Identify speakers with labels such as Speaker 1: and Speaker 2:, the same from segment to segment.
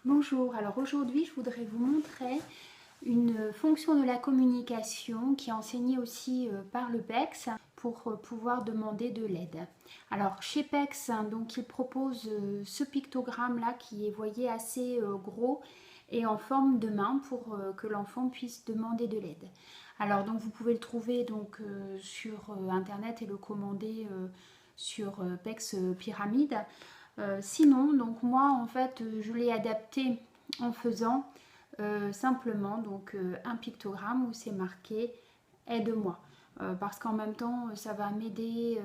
Speaker 1: Bonjour, alors aujourd'hui je voudrais vous montrer une fonction de la communication qui est enseignée aussi par le PECS pour pouvoir demander de l'aide. Alors chez PECS, donc il propose ce pictogramme là qui est, voyez, assez gros et en forme de main pour que l'enfant puisse demander de l'aide. Alors donc vous pouvez le trouver donc sur internet et le commander sur PECS Pyramide. Sinon, donc moi en fait je l'ai adapté en faisant simplement donc un pictogramme où c'est marqué aide-moi, parce qu'en même temps ça va m'aider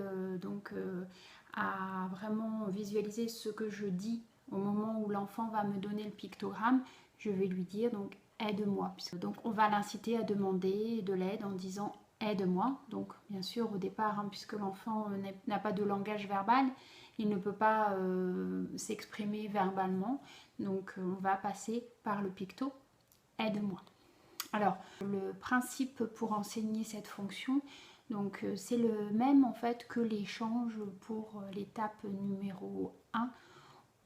Speaker 1: à vraiment visualiser ce que je dis au moment où l'enfant va me donner le pictogramme. Je vais lui dire donc aide-moi, donc on va l'inciter à demander de l'aide en disant aide-moi. Donc bien sûr au départ, puisque l'enfant n'a pas de langage verbal, il ne peut pas s'exprimer verbalement, donc on va passer par le picto aide-moi. Alors le principe pour enseigner cette fonction, donc c'est le même en fait que l'échange pour l'étape numéro 1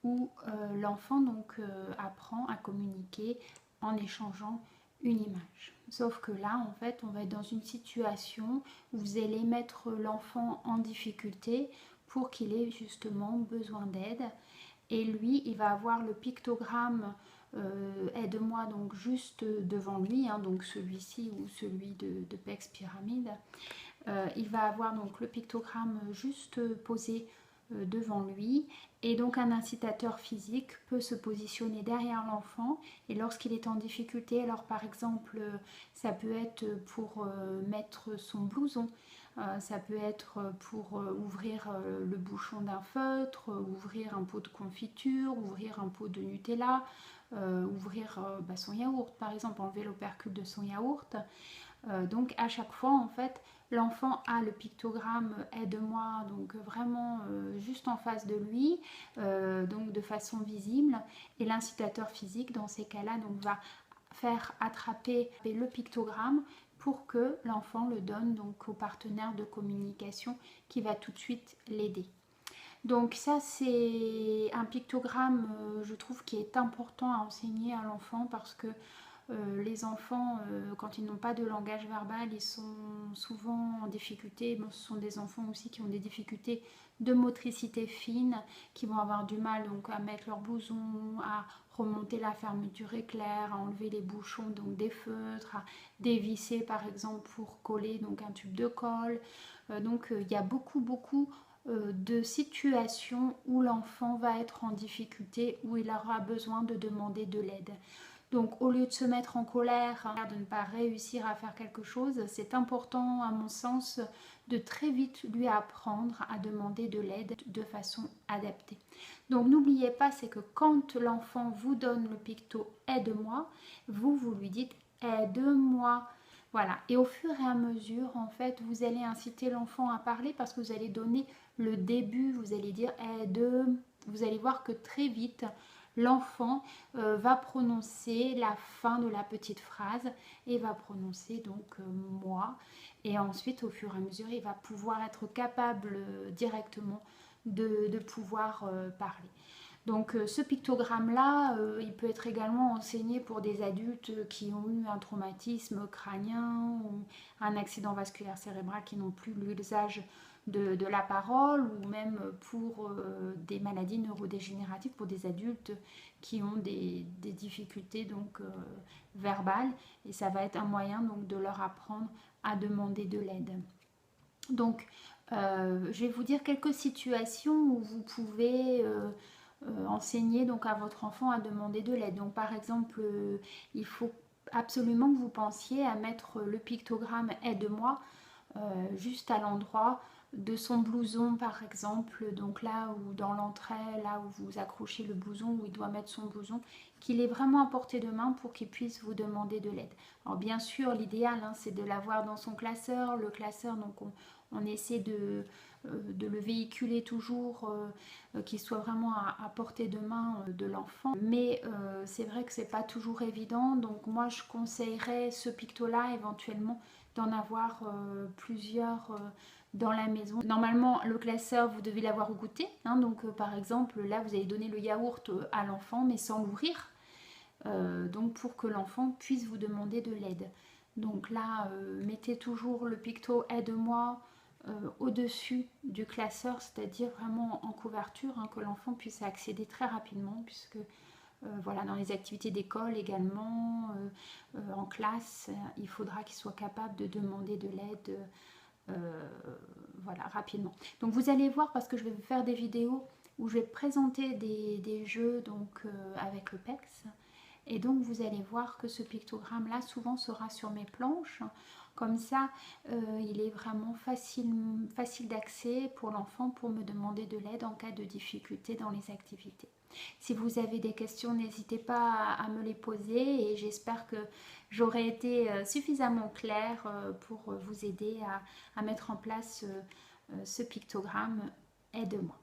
Speaker 1: où l'enfant donc apprend à communiquer en échangeant une image. Sauf que là, en fait, on va être dans une situation où vous allez mettre l'enfant en difficulté pour qu'il ait justement besoin d'aide. Et lui, il va avoir le pictogramme aide-moi donc juste devant lui, donc celui-ci ou celui de PECS Pyramide. Il va avoir donc le pictogramme juste posé devant lui, et donc un incitateur physique peut se positionner derrière l'enfant, et lorsqu'il est en difficulté, alors par exemple ça peut être pour mettre son blouson, ça peut être pour ouvrir le bouchon d'un feutre, ouvrir un pot de confiture, ouvrir un pot de Nutella, ouvrir son yaourt par exemple, enlever l'opercule de son yaourt. Donc à chaque fois en fait l'enfant a le pictogramme aide-moi donc vraiment juste en face de lui, donc de façon visible, et l'incitateur physique dans ces cas-là donc va faire attraper le pictogramme pour que l'enfant le donne donc au partenaire de communication qui va tout de suite l'aider. Donc ça c'est un pictogramme je trouve qui est important à enseigner à l'enfant, parce que les enfants, quand ils n'ont pas de langage verbal, ils sont souvent en difficulté. Bon, ce sont des enfants aussi qui ont des difficultés de motricité fine, qui vont avoir du mal donc, à mettre leur blouson, à remonter la fermeture éclair, à enlever les bouchons donc, des feutres, à dévisser par exemple pour coller donc, un tube de colle. Il y a beaucoup de situations où l'enfant va être en difficulté, où il aura besoin de demander de l'aide. Donc au lieu de se mettre en colère, de ne pas réussir à faire quelque chose, c'est important à mon sens de très vite lui apprendre à demander de l'aide de façon adaptée. Donc n'oubliez pas, c'est que quand l'enfant vous donne le picto aide-moi, vous lui dites aide-moi. Voilà, et au fur et à mesure, en fait, vous allez inciter l'enfant à parler, parce que vous allez donner le début, vous allez dire aide, vous allez voir que très vite, l'enfant va prononcer la fin de la petite phrase et va prononcer donc moi, et ensuite au fur et à mesure il va pouvoir être capable directement de pouvoir parler. Donc ce pictogramme là il peut être également enseigné pour des adultes qui ont eu un traumatisme crânien ou un accident vasculaire cérébral, qui n'ont plus l'usage de la parole, ou même pour des maladies neurodégénératives, pour des adultes qui ont des difficultés donc verbales, et ça va être un moyen donc de leur apprendre à demander de l'aide. Donc je vais vous dire quelques situations où vous pouvez enseigner donc à votre enfant à demander de l'aide. Donc par exemple il faut absolument que vous pensiez à mettre le pictogramme aide-moi juste à l'endroit de son blouson par exemple, donc là où dans l'entrée, là où vous accrochez le blouson, où il doit mettre son blouson, qu'il est vraiment à portée de main pour qu'il puisse vous demander de l'aide. Alors bien sûr l'idéal c'est de l'avoir dans son classeur. Le classeur, donc on essaie de le véhiculer toujours, qu'il soit vraiment à portée de main de l'enfant, mais c'est vrai que c'est pas toujours évident. Donc moi je conseillerais ce picto là éventuellement d'en avoir plusieurs dans la maison. Normalement le classeur vous devez l'avoir goûté, donc par exemple là vous allez donner le yaourt à l'enfant mais sans l'ouvrir. donc pour que l'enfant puisse vous demander de l'aide. Donc là, mettez toujours le picto aide-moi au-dessus du classeur, c'est-à-dire vraiment en couverture, hein, que l'enfant puisse accéder très rapidement, puisque voilà, dans les activités d'école également, en classe, il faudra qu'il soit capable de demander de l'aide voilà, rapidement. Donc vous allez voir, parce que je vais vous faire des vidéos où je vais présenter des jeux donc, avec le PEX. Et donc vous allez voir que ce pictogramme là souvent sera sur mes planches. Comme ça, il est vraiment facile d'accès pour l'enfant pour me demander de l'aide en cas de difficulté dans les activités. Si vous avez des questions, n'hésitez pas à me les poser et j'espère que j'aurai été suffisamment claire pour vous aider à mettre en place ce pictogramme. Aide-moi.